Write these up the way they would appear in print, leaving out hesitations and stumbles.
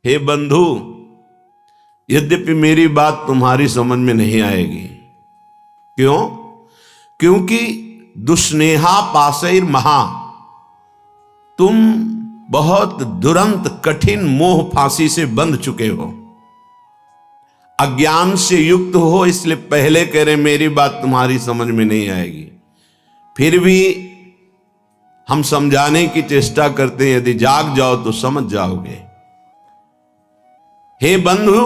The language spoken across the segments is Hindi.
हे बंधु, यद्यपि मेरी बात तुम्हारी समझ में नहीं आएगी। क्यों? क्योंकि दुस्नेहा पाशैर महा, तुम बहुत दुरंत कठिन मोह फांसी से बंध चुके हो, अज्ञान से युक्त हो, इसलिए पहले कह रहे मेरी बात तुम्हारी समझ में नहीं आएगी। फिर भी हम समझाने की चेष्टा करते हैं, यदि जाग जाओ तो समझ जाओगे। हे बंधु,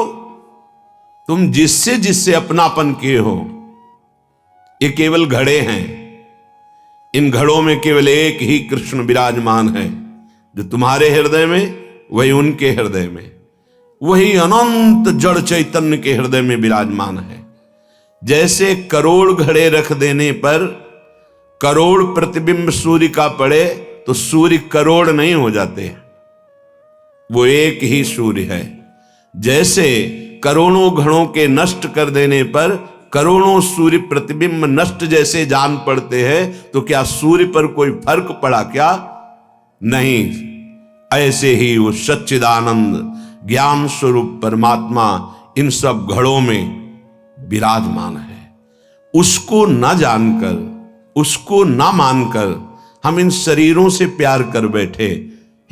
तुम जिससे जिससे अपनापन किए हो, ये केवल घड़े हैं। इन घड़ों में केवल एक ही कृष्ण विराजमान है, जो तुम्हारे हृदय में वही उनके हृदय में, वही अनंत जड़ चैतन्य के हृदय में विराजमान है। जैसे करोड़ घड़े रख देने पर करोड़ प्रतिबिंब सूर्य का पड़े तो सूर्य करोड़ नहीं हो जाते, वो एक ही सूर्य है। जैसे करोड़ों घड़ों के नष्ट कर देने पर करोड़ों सूर्य प्रतिबिंब नष्ट जैसे जान पड़ते हैं, तो क्या सूर्य पर कोई फर्क पड़ा क्या? नहीं। ऐसे ही वो सच्चिदानंद ज्ञान स्वरूप परमात्मा इन सब घड़ों में विराजमान है। उसको न जानकर, उसको न मानकर हम इन शरीरों से प्यार कर बैठे।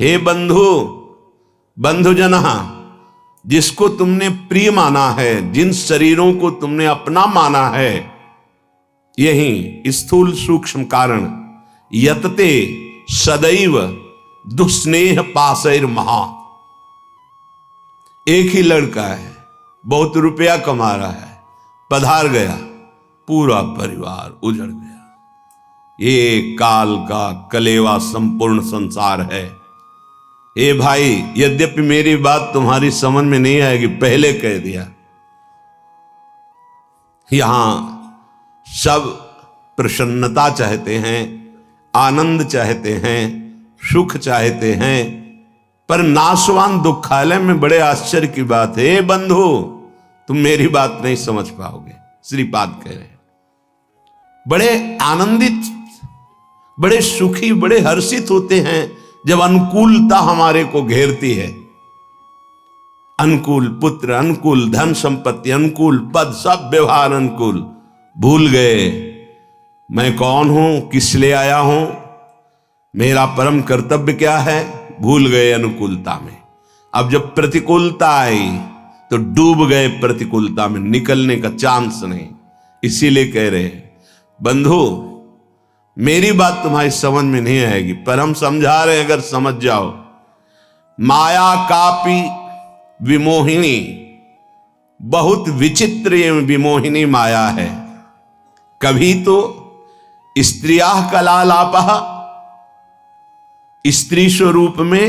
हे बंधु, बंधुजना, जिसको तुमने प्रिय माना है, जिन शरीरों को तुमने अपना माना है, यही स्थूल सूक्ष्म कारण यतते सदैव दुस्नेह पाशैर महा। एक ही लड़का है, बहुत रुपया कमा रहा है, पधार गया, पूरा परिवार उजड़ गया। ये काल का कलेवा संपूर्ण संसार है। ए भाई, यद्यपि मेरी बात तुम्हारी समझ में नहीं आएगी, पहले कह दिया। यहां सब प्रसन्नता चाहते हैं, आनंद चाहते हैं, सुख चाहते हैं, पर नाशवान दुखालय में बड़े आश्चर्य की बात है। ए बंधु, तुम मेरी बात नहीं समझ पाओगे। श्रीपाद कह रहे हैं, बड़े आनंदित, बड़े सुखी, बड़े हर्षित होते हैं जब अनुकूलता हमारे को घेरती है। अनुकूल पुत्र, अनुकूल धन संपत्ति, अनुकूल पद, सब व्यवहार अनुकूल। भूल गए मैं कौन हूं, किस लिए आया हूं, मेरा परम कर्तव्य क्या है, भूल गए अनुकूलता में। अब जब प्रतिकूलता आई तो डूब गए प्रतिकूलता में, निकलने का चांस नहीं। इसीलिए कह रहे बंधु, मेरी बात तुम्हारी समझ में नहीं आएगी, पर हम समझा रहे हैं, अगर समझ जाओ। माया कापी विमोहिनी, बहुत विचित्र ये विमोहिनी माया है। कभी तो स्त्रिया कलालापः, स्त्री स्वरूप में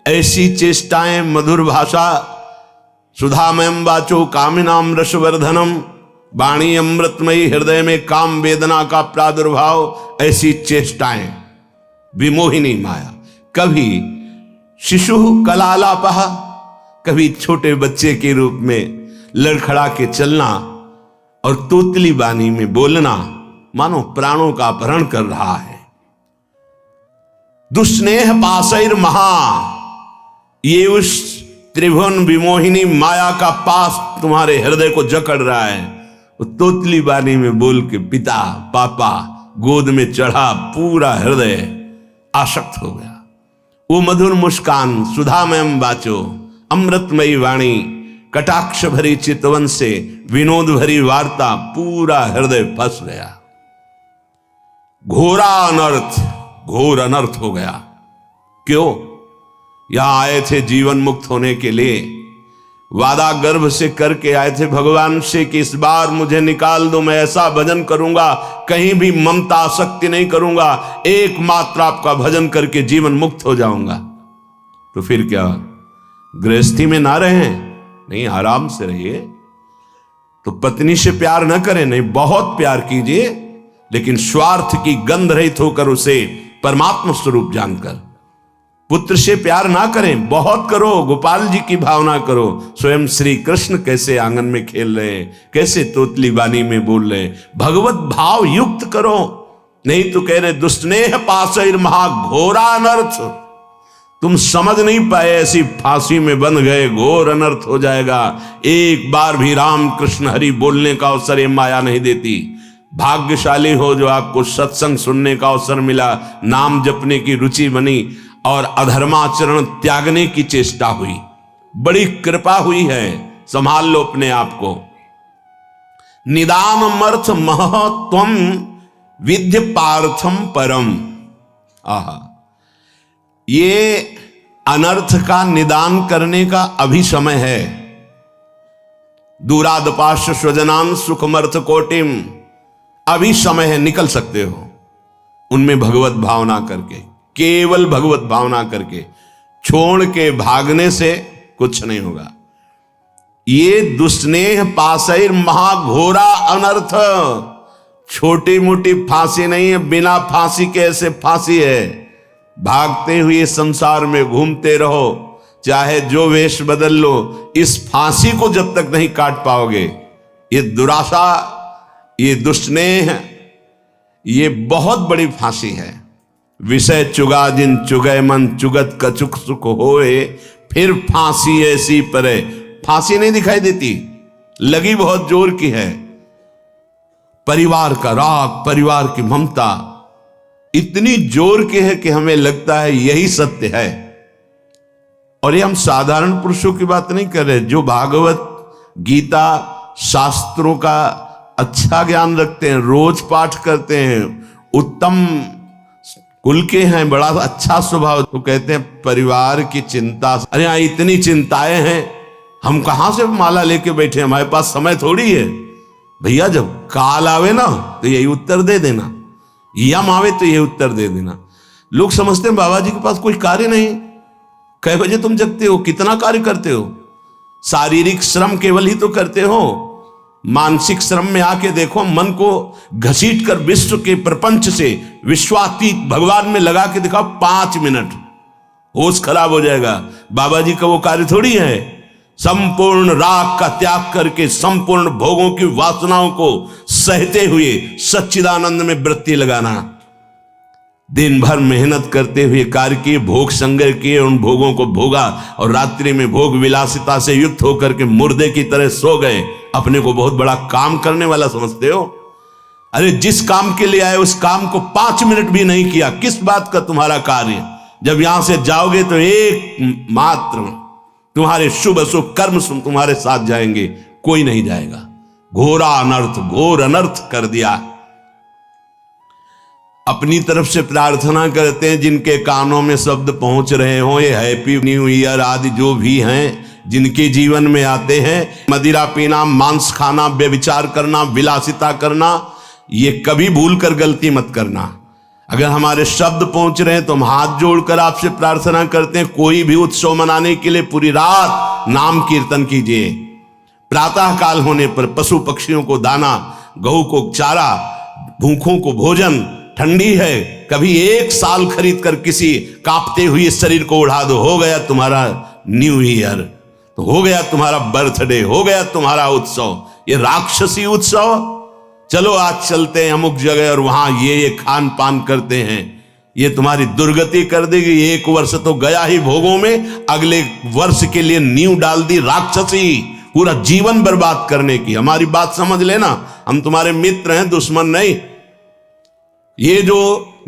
ऐसी चेष्टाएं, मधुर भाषा, सुधामयम वाचो कामिनाम रसवर्धनम, वाणी अमृतमयी, हृदय में काम वेदना का प्रादुर्भाव, ऐसी चेष्टाएं, विमोहिनी माया। कभी शिशु कलालापः, कभी छोटे बच्चे के रूप में लड़खड़ा के चलना और तोतली बानी में बोलना, मानो प्राणों का अपहरण कर रहा है। दुस्नेह पाशैर महा, ये उस त्रिभुवन विमोहिनी माया का पास तुम्हारे हृदय को जकड़ रहा है। वो तोतली बानी में बोल के पिता पापा गोद में चढ़ा, पूरा हृदय आसक्त हो गया। वो मधुर मुस्कान, सुधामयम वाचो, अमृतमयी वाणी, कटाक्ष भरी चितवन से विनोद भरी वार्ता, पूरा हृदय फंस गया। घोरा अनर्थ, घोर अनर्थ हो गया। क्यों? यहां आए थे जीवन मुक्त होने के लिए, वादा गर्भ से करके आए थे भगवान से कि इस बार मुझे निकाल दो, मैं ऐसा भजन करूंगा, कहीं भी ममता आसक्ति नहीं करूंगा, एकमात्र आपका भजन करके जीवन मुक्त हो जाऊंगा। तो फिर क्या, गृहस्थी में ना रहें? नहीं, आराम से रहिए। तो पत्नी से प्यार न करें, नहीं, बहुत प्यार कीजिए, लेकिन स्वार्थ की गंध रहित होकर, उसे परमात्मा स्वरूप जानकर। पुत्र से प्यार ना करें, बहुत करो, गोपाल जी की भावना करो। स्वयं श्री कृष्ण कैसे आंगन में खेल रहे हैं, कैसे तोतली बानी में बोल रहे हैं, भगवत भाव युक्त करो। नहीं तो कह रहे दुस्नेह पाशैर महा घोरा अनर्थ, तुम समझ नहीं पाए, ऐसी फांसी में बंध गए, घोर अनर्थ हो जाएगा। एक बार भी राम कृष्ण हरि बोलने का अवसर ये माया नहीं देती। भाग्यशाली हो जो आपको सत्संग सुनने का अवसर मिला, नाम जपने की रुचि बनी और अधर्माचरण त्यागने की चेष्टा हुई। बड़ी कृपा हुई है, संभाल लो अपने आप को। निदानमर्थ महत्वम विद्य पार्थम परम। आहा, ये अनर्थ का निदान करने का अभी समय है। दूरादपाश स्वजनान सुखमर्थ कोटिम, अभी समय है, निकल सकते हो उनमें भगवत भावना करके, केवल भगवत भावना करके। छोड़ के भागने से कुछ नहीं होगा। ये दुस्नेह पासैर महाघोरा अनर्थ, छोटी मोटी फांसी नहीं है, बिना फांसी के ऐसे फांसी है। भागते हुए संसार में घूमते रहो, चाहे जो वेश बदल लो, इस फांसी को जब तक नहीं काट पाओगे, ये दुराशा, ये दुस्नेह, ये बहुत बड़ी फांसी है। विषय चुगा जिन चुगय मन, चुगत कछुक सुख होए, फिर फांसी ऐसी परे। फांसी नहीं दिखाई देती, लगी बहुत जोर की है। परिवार का राग, परिवार की ममता इतनी जोर की है कि हमें लगता है यही सत्य है। और ये हम साधारण पुरुषों की बात नहीं कर रहे, जो भागवत गीता शास्त्रों का अच्छा ज्ञान रखते हैं, रोज पाठ करते हैं, उत्तम कुल के हैं, बड़ा अच्छा स्वभाव, तो कहते हैं परिवार की चिंता। अरे यहाँ इतनी चिंताएं हैं, हम कहां से माला लेके बैठे, हमारे पास समय थोड़ी है। भैया जब काल आवे ना तो यही उत्तर दे देना, यम आवे तो यही उत्तर दे देना। लोग समझते हैं बाबा जी के पास कोई कार्य नहीं। कै बजे तुम जगते हो, कितना कार्य करते हो? शारीरिक श्रम केवल ही तो करते हो, मानसिक श्रम में आके देखो, मन को घसीट कर विश्व के प्रपंच से विश्वातीत भगवान में लगा के दिखाओ 5 मिनट, होश खराब हो जाएगा। बाबा जी का वो कार्य थोड़ी है। संपूर्ण राग का त्याग करके संपूर्ण भोगों की वासनाओं को सहते हुए सच्चिदानंद में वृत्ति लगाना, दिन भर मेहनत करते हुए कार्य किए, भोग संग्रह किए, उन भोगों को भोगा और रात्रि में भोग विलासिता से युक्त होकर के मुर्दे की तरह सो गए। अपने को बहुत बड़ा काम करने वाला समझते हो? अरे जिस काम के लिए आए उस काम को 5 मिनट भी नहीं किया, किस बात का तुम्हारा कार्य? जब यहां से जाओगे तो एक मात्र तुम्हारे शुभ अशुभ कर्म तुम्हारे साथ जाएंगे, कोई नहीं जाएगा। घोरा अनर्थ, घोर अनर्थ कर दिया। अपनी तरफ से प्रार्थना करते हैं जिनके कानों में शब्द पहुंच रहे हो, ये हैप्पी न्यू ईयर आदि जो भी हैं, जिनके जीवन में आते हैं, मदिरा पीना, मांस खाना, व्यभिचार करना, विलासिता करना, ये कभी भूल कर गलती मत करना। अगर हमारे शब्द पहुंच रहे हैं तो हम हाथ जोड़कर आपसे प्रार्थना करते हैं, कोई भी उत्सव मनाने के लिए पूरी रात नाम कीर्तन कीजिए। प्रातः काल होने पर पशु पक्षियों को दाना, गऊ को चारा, भूखों को भोजन, ठंडी है कभी 1 साल खरीद कर किसी कांपते हुए शरीर को उड़ा दो, हो गया तुम्हारा न्यू ईयर, तो हो गया तुम्हारा बर्थडे, हो गया तुम्हारा उत्सव। ये राक्षसी उत्सव, चलो आज चलते हैं अमुक जगह और वहां ये खान पान करते हैं, ये तुम्हारी दुर्गति कर देगी। 1 वर्ष तो गया ही भोगों में, अगले वर्ष के लिए नींव डाल दी राक्षसी, पूरा जीवन बर्बाद करने की। हमारी बात समझ लेना, हम तुम्हारे मित्र हैं, दुश्मन नहीं। ये जो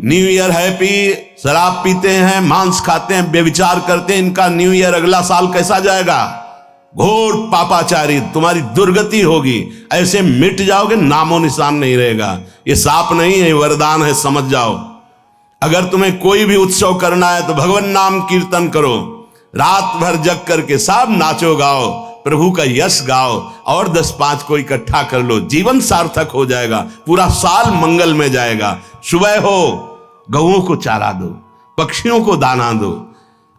न्यू ईयर हैप्पी, शराब पीते हैं, मांस खाते हैं, व्यभिचार करते हैं, इनका न्यू ईयर अगला साल कैसा जाएगा? घोर पापाचारी, तुम्हारी दुर्गति होगी। ऐसे मिट जाओगे, नामो निशान नहीं रहेगा। ये साप नहीं है, वरदान है, समझ जाओ। अगर तुम्हें कोई भी उत्सव करना है तो भगवान नाम कीर्तन करो, रात भर जग करके सब नाचो गाओ, प्रभु का यश गाओ और 10-5 को इकट्ठा कर लो, जीवन सार्थक हो जाएगा, पूरा साल मंगल में जाएगा। सुबह हो गऊओं को चारा दो, पक्षियों को दाना दो।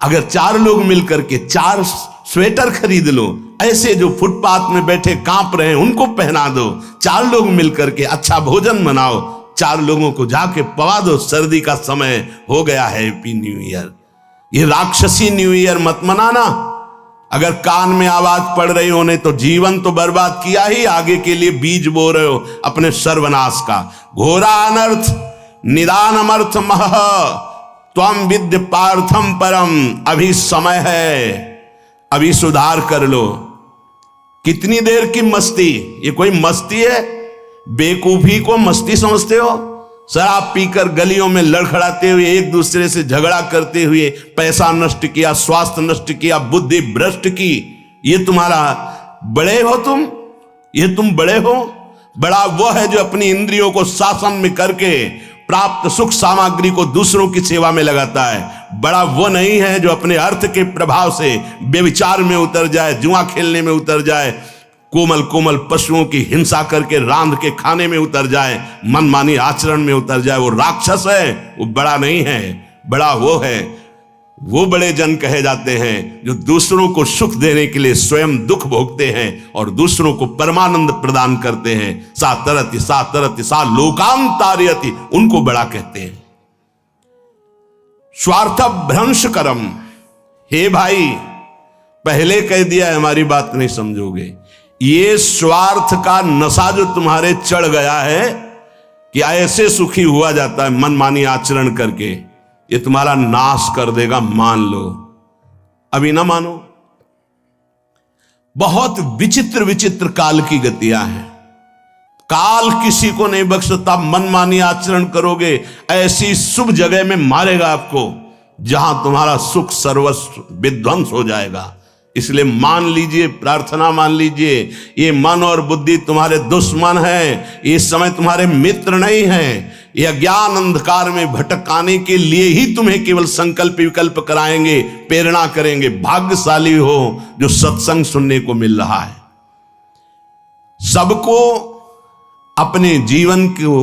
अगर 4 लोग मिलकर के 4 स्वेटर खरीद लो, ऐसे जो फुटपाथ में बैठे कांप रहे हैं उनको पहना दो। 4 लोग मिलकर के अच्छा भोजन बनाओ, 4 लोगों को जाके पवा दो। सर्दी का समय हो गया है, हैप्पी न्यू ईयर। ये राक्षसी न्यू ईयर मत मनाना। अगर कान में आवाज पड़ रही होने तो जीवन तो बर्बाद किया ही, आगे के लिए बीज बो रहे हो अपने सर्वनाश का। घोरा अनर्थ निदान अमर्थ मह, त्वम विद्य पार्थम परम, अभी समय है, अभी सुधार कर लो। कितनी देर की मस्ती? ये कोई मस्ती है? बेवकूफी को मस्ती समझते हो? शराब पीकर गलियों में लड़खड़ाते हुए, एक दूसरे से झगड़ा करते हुए पैसा नष्ट किया, स्वास्थ्य नष्ट किया, बुद्धि भ्रष्ट की। ये तुम्हारा बड़े हो तुम? ये तुम बड़े हो? बड़ा वो है जो अपनी इंद्रियों को शासन में करके प्राप्त सुख सामग्री को दूसरों की सेवा में लगाता है। बड़ा वो नहीं है जो अपने अर्थ के प्रभाव से व्यभिचार में उतर जाए, जुआ खेलने में उतर जाए, कोमल कोमल पशुओं की हिंसा करके रांध के खाने में उतर जाए, मनमानी आचरण में उतर जाए। वो राक्षस है, वो बड़ा नहीं है। बड़ा वो है, वो बड़े जन कहे जाते हैं जो दूसरों को सुख देने के लिए स्वयं दुख भोगते हैं और दूसरों को परमानंद प्रदान करते हैं। सा तरति सा लोकांतारयति, उनको बड़ा कहते हैं। स्वार्थ भ्रंश करम, हे भाई पहले कह दिया है, हमारी बात नहीं समझोगे। ये स्वार्थ का नशा जो तुम्हारे चढ़ गया है कि ऐसे सुखी हुआ जाता है मनमानी आचरण करके, ये तुम्हारा नाश कर देगा, मान लो। अभी ना मानो। बहुत विचित्र विचित्र काल की गतियां हैं। काल किसी को नहीं बख्शता। मनमानी आचरण करोगे, ऐसी शुभ जगह में मारेगा आपको जहां तुम्हारा सुख सर्वस्व विध्वंस हो जाएगा। इसलिए मान लीजिए, प्रार्थना मान लीजिए, ये मन और बुद्धि तुम्हारे दुश्मन है, ये समय तुम्हारे मित्र नहीं है। ये अज्ञान अंधकार में भटकाने के लिए ही तुम्हें केवल संकल्प विकल्प कराएंगे, प्रेरणा करेंगे। भाग्यशाली हो जो सत्संग सुनने को मिल रहा है। सबको अपने जीवन को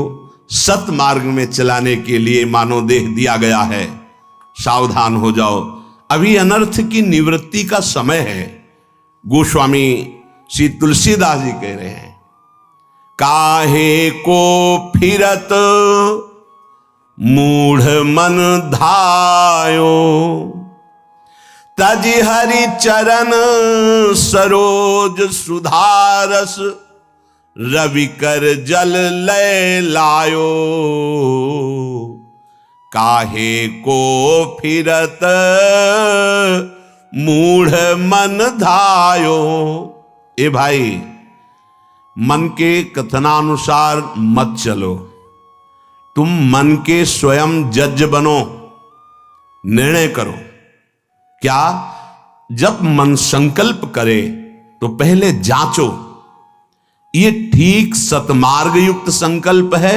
सत मार्ग में चलाने के लिए मानव देह दिया गया है। सावधान हो जाओ, अभी अनर्थ की निवृत्ति का समय है। गोस्वामी श्री तुलसीदास जी कह रहे हैं, काहे को फिरत मूढ़ मन धायो, तज हरि चरण सरोज सुधारस, रवि कर जल लय लायो। काहे को फिरत मूढ़ मन धायो। ए भाई, मन के कथनानुसार मत चलो। तुम मन के स्वयं जज बनो, निर्णय करो। क्या? जब मन संकल्प करे तो पहले जांचो, ये ठीक सतमार्ग युक्त संकल्प है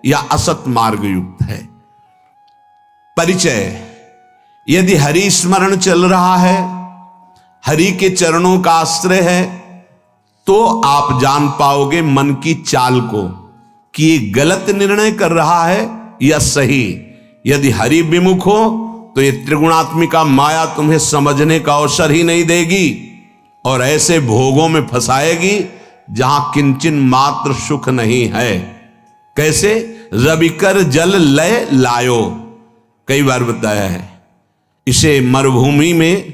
या असत मार्ग युक्त है। परिचय, यदि हरि स्मरण चल रहा है, हरि के चरणों का आश्रय है, तो आप जान पाओगे मन की चाल को कि ये गलत निर्णय कर रहा है या सही। यदि हरि विमुख हो तो ये त्रिगुणात्मिका माया तुम्हें समझने का अवसर ही नहीं देगी और ऐसे भोगों में फंसाएगी जहां किंचन मात्र सुख नहीं है। कैसे? रविकर जल लय लायो, कई बार बताया है। इसे मरुभूमि में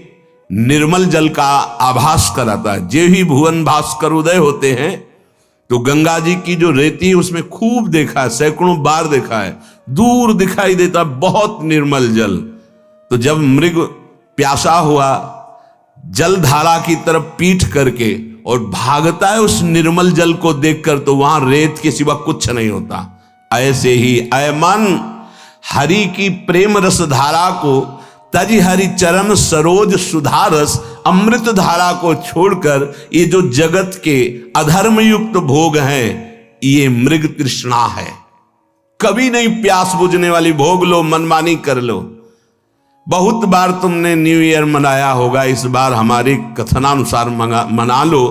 निर्मल जल का आभास कराता है। जे ही भुवन भास्कर उदय होते हैं तो गंगा जी की जो रेती है उसमें खूब देखा है, सैकड़ों बार देखा है, दूर दिखाई देता है बहुत निर्मल जल। तो जब मृग प्यासा हुआ जलधारा की तरफ पीठ करके और भागता है उस निर्मल जल को देखकर, तो वहां रेत के सिवा कुछ नहीं होता। ऐसे ही अय मन, हरि की प्रेम रस धारा को, तज हरि चरण सरोज सुधारस, अमृत धारा को छोड़कर ये जो जगत के अधर्म युक्त भोग हैं, ये मृग तृष्णा है। कभी नहीं प्यास बुझने वाली भोग लो, मनमानी कर लो। बहुत बार तुमने न्यू ईयर मनाया होगा, इस बार हमारे कथनानुसार मना लो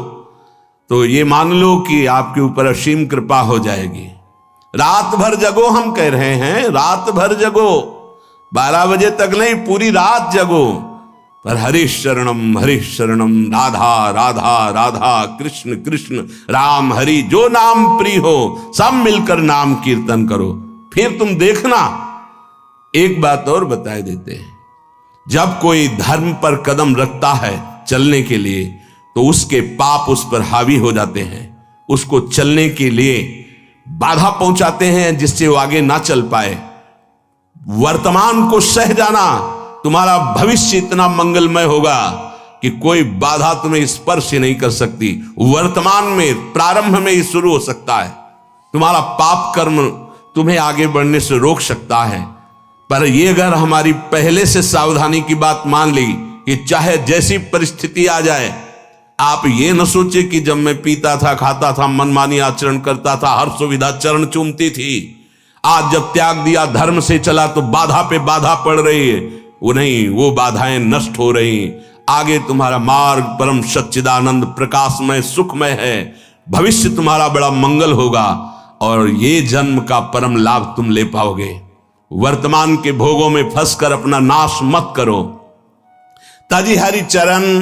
तो ये मान लो कि आपके ऊपर असीम कृपा हो जाएगी। रात भर जगो, हम कह रहे हैं रात भर जगो, 12 बजे तक नहीं, पूरी रात जगो। पर हरीश शरणम राधा राधा राधा, कृष्ण कृष्ण राम हरि, जो नाम प्रिय हो सब मिलकर नाम कीर्तन करो। फिर तुम देखना। एक बात और बता देते हैं, जब कोई धर्म पर कदम रखता है चलने के लिए तो उसके पाप उस पर हावी हो जाते हैं, उसको चलने के लिए बाधा पहुंचाते हैं जिससे वो आगे ना चल पाए। वर्तमान को सह जाना, तुम्हारा भविष्य इतना मंगलमय होगा कि कोई बाधा तुम्हें स्पर्श ही नहीं कर सकती। वर्तमान में, प्रारंभ में ही शुरू हो सकता है। तुम्हारा पाप कर्म तुम्हें आगे बढ़ने से रोक सकता है। पर ये अगर हमारी पहले से सावधानी की बात मान ली कि चाहे जैसी परिस्थिति आ जाए, आप ये न सोचे कि जब मैं पीता था, खाता था, मनमानी आचरण करता था, हर सुविधा चरण चूमती थी, आज जब त्याग दिया, धर्म से चला तो बाधा पे बाधा पड़ रही है। वो नहीं, वो बाधाएं नष्ट हो रही। आगे तुम्हारा मार्ग परम सच्चिदानंद प्रकाशमय सुखमय है। भविष्य तुम्हारा बड़ा मंगल होगा और ये जन्म का परम लाभ तुम ले पाओगे। वर्तमान के भोगों में फंसकर अपना नाश मत करो। तजी हरि चरण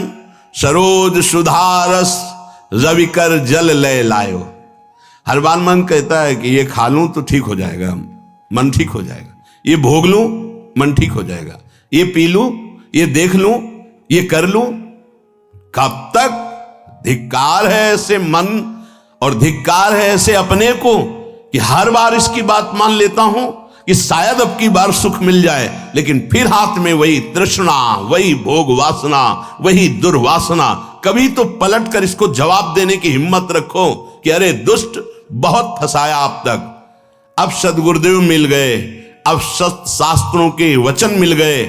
सरोज सुधारस रविकर जल लय लायो। हर बार मन कहता है कि ये खा लूं तो ठीक हो जाएगा, मन ठीक हो जाएगा, ये भोग लूं मन ठीक हो जाएगा, ये पी लूं, ये देख लूं, ये कर लूं। कब तक? धिक्कार है ऐसे मन और धिक्कार है ऐसे अपने को कि हर बार इसकी बात मान लेता हूं कि शायद अब की बार सुख मिल जाए, लेकिन फिर हाथ में वही तृष्णा, वही भोग वासना, वही दुर्वासना। कभी तो पलट कर इसको जवाब देने की हिम्मत रखो कि अरे दुष्ट, बहुत फंसाया अब तक। अब सदगुरुदेव मिल गए, अब शास्त्रों के वचन मिल गए,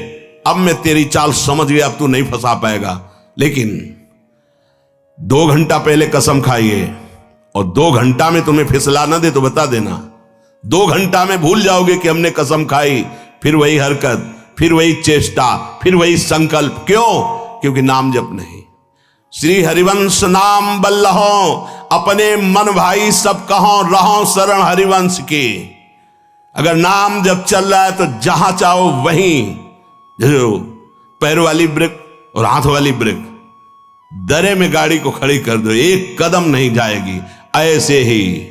अब मैं तेरी चाल समझ गया, अब तू नहीं फंसा पाएगा। लेकिन 2 घंटा पहले कसम खाइए और 2 घंटा में तुम्हें फिसला ना दे तो बता देना। 2 घंटा में भूल जाओगे कि हमने कसम खाई, फिर वही हरकत, फिर वही चेष्टा, फिर वही संकल्प। क्यों? क्योंकि नाम जप नहीं। श्री हरिवंश नाम बल्लहो, अपने मन भाई सब कहो, रहो शरण हरिवंश की। अगर नाम जब चल रहा है तो जहां चाहो वहीं, जो पैर वाली ब्रेक और हाथ वाली ब्रेक, दरे में गाड़ी को खड़ी कर दो, एक कदम नहीं जाएगी। ऐसे ही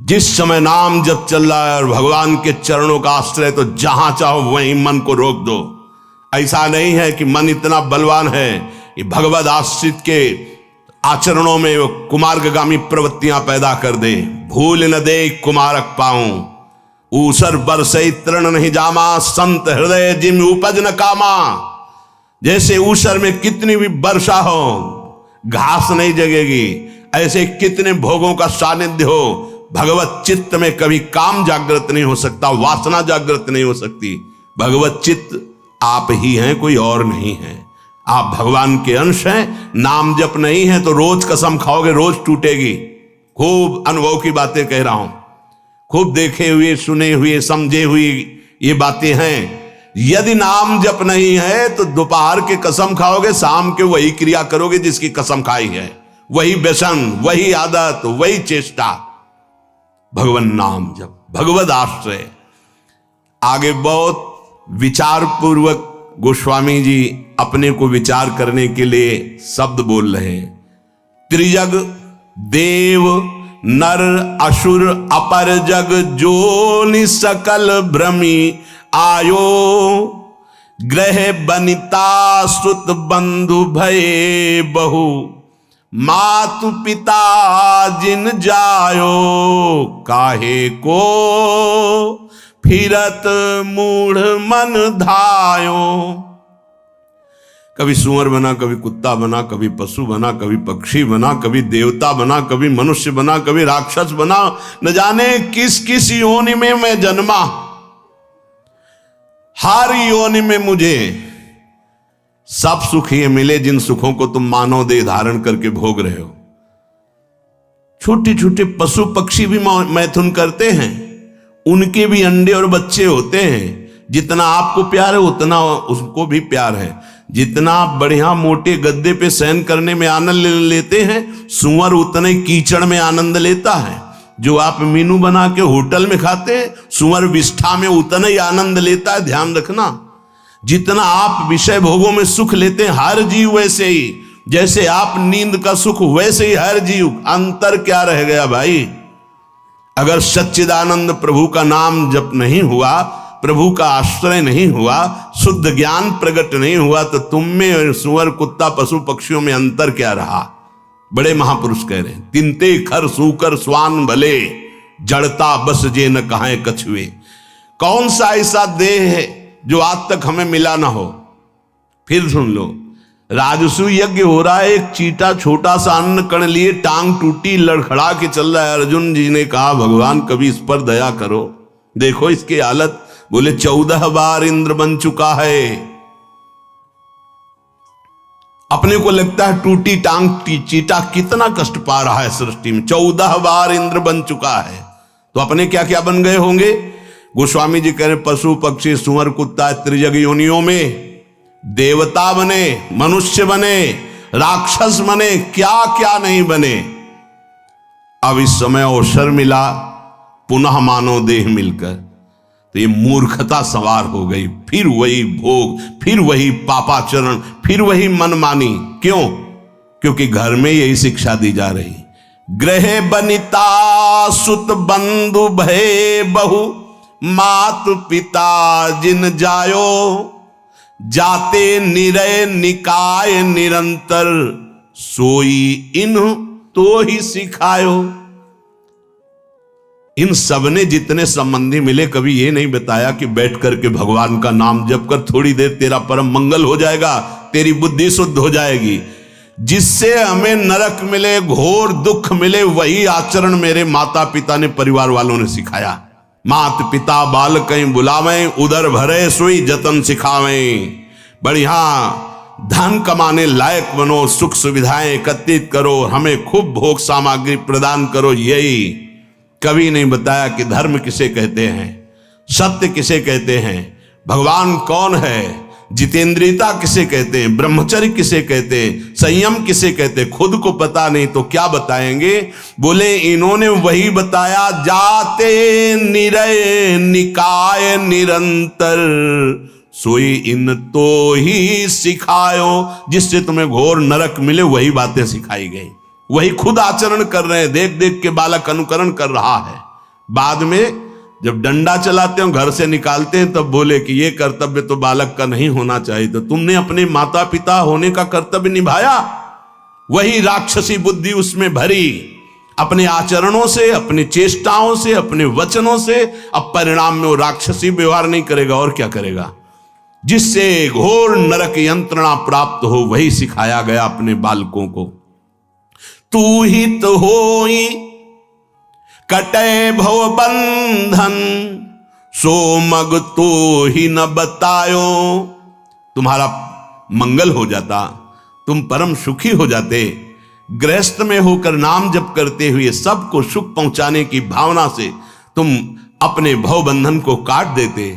जिस समय नाम जब चल रहा है और भगवान के चरणों का आश्रय, तो जहां चाहो वहीं मन को रोक दो। ऐसा नहीं है कि मन इतना बलवान है कि भगवद आश्रित के आचरणों में वो कुमार्गामी प्रवृत्तियां पैदा कर दे। भूल न दे कुमारक पाऊं, ऊसर बरसई तृण नहीं जामा, संत हृदय जिम उपज न कामा। जैसे ऊसर में कितनी भी वर्षा हो घास नहीं जगेगी, ऐसे कितने भोगों का सानिध्य हो, भगवत चित्त में कभी काम जागृत नहीं हो सकता, वासना जागृत नहीं हो सकती। भगवत चित्त आप ही हैं, कोई और नहीं है। आप भगवान के अंश हैं। नाम जप नहीं है तो रोज कसम खाओगे, रोज टूटेगी। खूब अनुभव की बातें कह रहा हूं, खूब देखे हुए, सुने हुए, समझे हुए ये बातें हैं। यदि नाम जप नहीं है तो दोपहर के कसम खाओगे, शाम के वही क्रिया करोगे जिसकी कसम खाई है, वही व्यसन, वही आदत, वही चेष्टा। भगवान नाम जप, भगवद आश्रय। आगे बहुत विचार पूर्वक गोस्वामी जी अपने को विचार करने के लिए शब्द बोल रहे हैं। त्रिजग देव नर असुर अपर जग जोनि सकल भ्रमी आयो, ग्रह बनिता सुत बंधु भये बहु, मातु पिता जिन जायो, काहे को फिरत मूढ़ मन धायो। कभी सुअर बना, कभी कुत्ता बना, कभी पशु बना, कभी पक्षी बना, कभी देवता बना, कभी मनुष्य बना, कभी राक्षस बना, न जाने किस किस योनि में मैं जन्मा। हर योनि में मुझे सब सुख ये मिले जिन सुखों को तुम मानव देह धारण करके भोग रहे हो। छोटे छोटे पशु पक्षी भी मैथुन करते हैं, उनके भी अंडे और बच्चे होते हैं। जितना आपको प्यार है उतना उसको भी प्यार है। जितना आप बढ़िया मोटे गद्दे पे शयन करने में आनंद लेते हैं, सुअर उतने कीचड़ में आनंद लेता है। जो आप मीनू बना के होटल में खाते हैं, सुअर विष्ठा में उतना ही आनंद लेता है। ध्यान रखना, जितना आप विषय भोगों में सुख लेते हैं, हर जीव वैसे ही, जैसे आप नींद का सुख वैसे ही हर जीव। अंतर क्या रह गया भाई? अगर सच्चिदानंद प्रभु का नाम जप नहीं हुआ, प्रभु का आश्रय नहीं हुआ, शुद्ध ज्ञान प्रकट नहीं हुआ, तो तुम में सुअर कुत्ता पशु पक्षियों में अंतर क्या रहा? बड़े महापुरुष कह रहे हैं, तिनते खर सूकर स्वान भले, जड़ता बस जे न कहां कछुए। कौन सा ऐसा देह है जो आज तक हमें मिला ना हो। फिर सुन लो, राजसू यज्ञ हो रहा है, एक चीटा छोटा सा अन्न कण लिए टांग टूटी लड़खड़ा के चल रहा है। अर्जुन जी ने कहा भगवान कभी इस पर दया करो, देखो इसकी हालत। बोले 14 बार इंद्र बन चुका है। अपने को लगता है टूटी टांग चीटा कितना कष्ट पा रहा है सृष्टि में, 14 बार इंद्र बन चुका है, तो अपने क्या क्या बन गए होंगे। गोस्वामी जी कह रहे पशु पक्षी सुअर कुत्ता त्रिजग योनियों में देवता बने, मनुष्य बने, राक्षस बने, क्या क्या नहीं बने। अब इस समय अवसर मिला पुनः मानव देह मिलकर, तो ये मूर्खता सवार हो गई। फिर वही भोग, फिर वही पापाचरण, फिर वही मनमानी। क्यों? क्योंकि घर में यही शिक्षा दी जा रही। गृह बनिता सुत बंधु भय बहु, मातु पिता जिन जायो, जाते निरय निकाय निरंतर, सोई इन तो ही सिखायो। इन सबने जितने संबंधी मिले कभी ये नहीं बताया कि बैठ करके भगवान का नाम जप कर थोड़ी देर तेरा परम मंगल हो जाएगा, तेरी बुद्धि शुद्ध हो जाएगी। जिससे हमें नरक मिले, घोर दुख मिले, वही आचरण मेरे माता पिता ने, परिवार वालों ने सिखाया। मात पिता बाल कहीं बुलावें, उदर भरे सोई जतन सिखावें। बढ़िया धन कमाने लायक बनो, सुख सुविधाएं एकत्रित करो, हमें खूब भोग सामग्री प्रदान करो। यही कभी नहीं बताया कि धर्म किसे कहते हैं, सत्य किसे कहते हैं, भगवान कौन है, जितेंद्रियता किसे कहते हैं, ब्रह्मचर्य किसे कहते हैं, संयम किसे कहते हैं। खुद को पता नहीं तो क्या बताएंगे। बोले इन्होंने वही बताया, जाते निरय निकाय निरंतर, सोई इन तो ही सिखायो। जिससे तुम्हें घोर नरक मिले वही बातें सिखाई गई, वही खुद आचरण कर रहे हैं। देख देख के बालक अनुकरण कर रहा है। बाद में जब डंडा चलाते हो, घर से निकालते हैं, तब बोले कि ये कर्तव्य तो बालक का नहीं होना चाहिए। तो तुमने अपने माता पिता होने का कर्तव्य निभाया, वही राक्षसी बुद्धि उसमें भरी, अपने आचरणों से, अपनी चेष्टाओं से, अपने वचनों से। अब परिणाम में वो राक्षसी व्यवहार नहीं करेगा और क्या करेगा। जिससे घोर नरक यंत्रणा प्राप्त हो वही सिखाया गया अपने बालकों को। तू ही तो होई कटे भव बंधन, सो मग तो ही न बतायो। तुम्हारा मंगल हो जाता, तुम परम सुखी हो जाते। गृहस्थ में होकर नाम जप करते हुए सबको सुख पहुंचाने की भावना से तुम अपने भव बंधन को काट देते,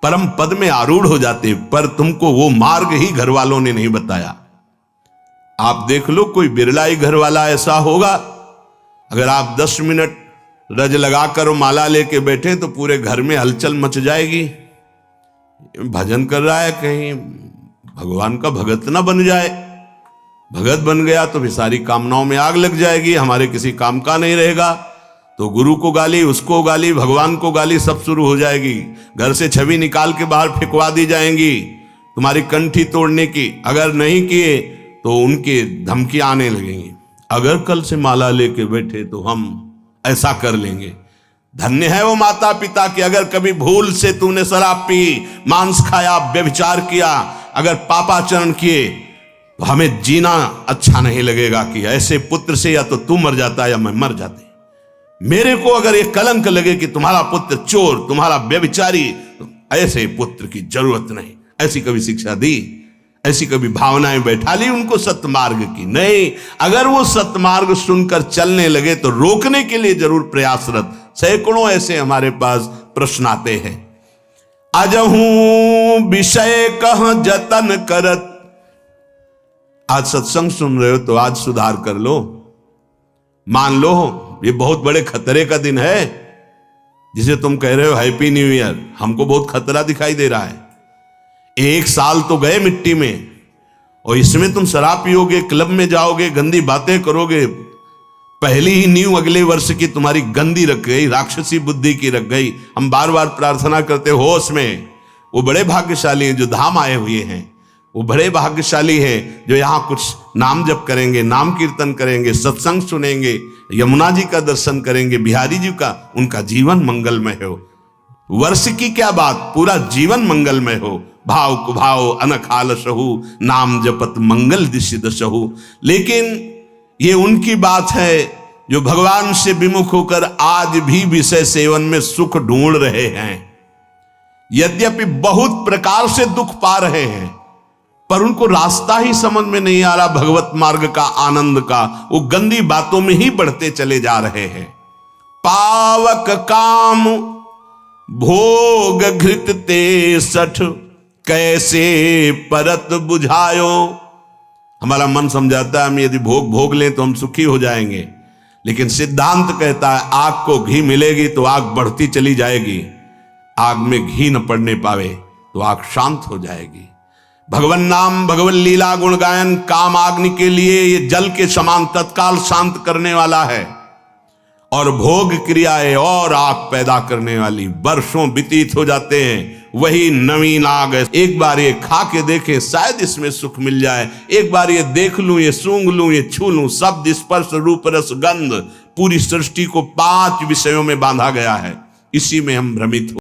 परम पद में आरूढ़ हो जाते। पर तुमको वो मार्ग ही घर वालों ने नहीं बताया। आप देख लो, कोई बिरला ही घर वाला ऐसा होगा, अगर आप 10 मिनट रज लगाकर माला लेके बैठे तो पूरे घर में हलचल मच जाएगी। भजन कर रहा है, कहीं भगवान का भगत ना बन जाए। भगत बन गया तो भी सारी कामनाओं में आग लग जाएगी, हमारे किसी काम का नहीं रहेगा। तो गुरु को गाली, उसको गाली, भगवान को गाली, सब शुरू हो जाएगी। घर से छवि निकाल के बाहर फेंकवा दी जाएंगी, तुम्हारी कंठी तोड़ने की। अगर नहीं किए तो उनके धमकियां आने लगेंगी। अगर कल से माला लेके बैठे तो हम ऐसा कर लेंगे। धन्य है वो माता पिता कि अगर कभी भूल से तूने शराब पी, मांस खाया, व्यभिचार किया, अगर पापाचरण किए, तो हमें जीना अच्छा नहीं लगेगा कि ऐसे पुत्र से या तो तू मर जाता या मैं मर जाते। मेरे को अगर ये कलंक लगे कि तुम्हारा पुत्र चोर, तुम्हारा व्यभिचारी, तो ऐसे पुत्र की जरूरत नहीं। ऐसी कभी शिक्षा दी, ऐसी कभी भावनाएं बैठा ली उनको सत्मार्ग की? नहीं। अगर वो सत्मार्ग सुनकर चलने लगे तो रोकने के लिए जरूर प्रयासरत। सैकड़ों ऐसे हमारे पास प्रश्न आते हैं। अजहू विषय कह जतन करत। आज सत्संग सुन रहे हो तो आज सुधार कर लो। मान लो ये बहुत बड़े खतरे का दिन है, जिसे तुम कह रहे हो हैप्पी न्यू ईयर। हमको बहुत खतरा दिखाई दे रहा है। 1 साल तो गए मिट्टी में, और इसमें तुम शराब पियोगे, क्लब में जाओगे, गंदी बातें करोगे। पहली ही नींव अगले वर्ष की तुम्हारी गंदी रख गई, राक्षसी बुद्धि की रख गई। हम बार बार प्रार्थना करते होश में। वो बड़े भाग्यशाली हैं जो धाम आए हुए हैं, वो बड़े भाग्यशाली हैं जो यहाँ कुछ नाम जप करेंगे, नाम कीर्तन करेंगे, सत्संग सुनेंगे, यमुना जी का दर्शन करेंगे, बिहारी जी का। उनका जीवन मंगलमय हो। वर्ष की क्या बात, पूरा जीवन मंगलमय हो। भाव कुभाव अनखाल सहु, नाम जपत मंगल दिशि दशहु। लेकिन ये उनकी बात है जो भगवान से विमुख होकर आज भी विषय सेवन में सुख ढूंढ रहे हैं। यद्यपि बहुत प्रकार से दुख पा रहे हैं, पर उनको रास्ता ही समझ में नहीं आ रहा भगवत मार्ग का, आनंद का। वो गंदी बातों में ही बढ़ते चले जा रहे हैं। पावक काम भोग घृत ते सठ, कैसे परत बुझायो। हमारा मन समझाता है हम यदि भोग भोग लें तो हम सुखी हो जाएंगे, लेकिन सिद्धांत कहता है आग को घी मिलेगी तो आग बढ़ती चली जाएगी, आग में घी न पड़ने पावे तो आग शांत हो जाएगी। भगवन नाम भगवन लीला गुण गायन काम अग्नि के लिए ये जल के समान तत्काल शांत करने वाला है, और भोग क्रियाएं और आग पैदा करने वाली। वर्षों व्यतीत हो जाते हैं, वही नवीन आग है। एक बार ये खा के देखें, शायद इसमें सुख मिल जाए। एक बार ये देख लूं, ये सूंघ लूं, ये छू लूं। शब्द स्पर्श रूप रस गंध, पूरी सृष्टि को 5 विषयों में बांधा गया है। इसी में हम भ्रमित हो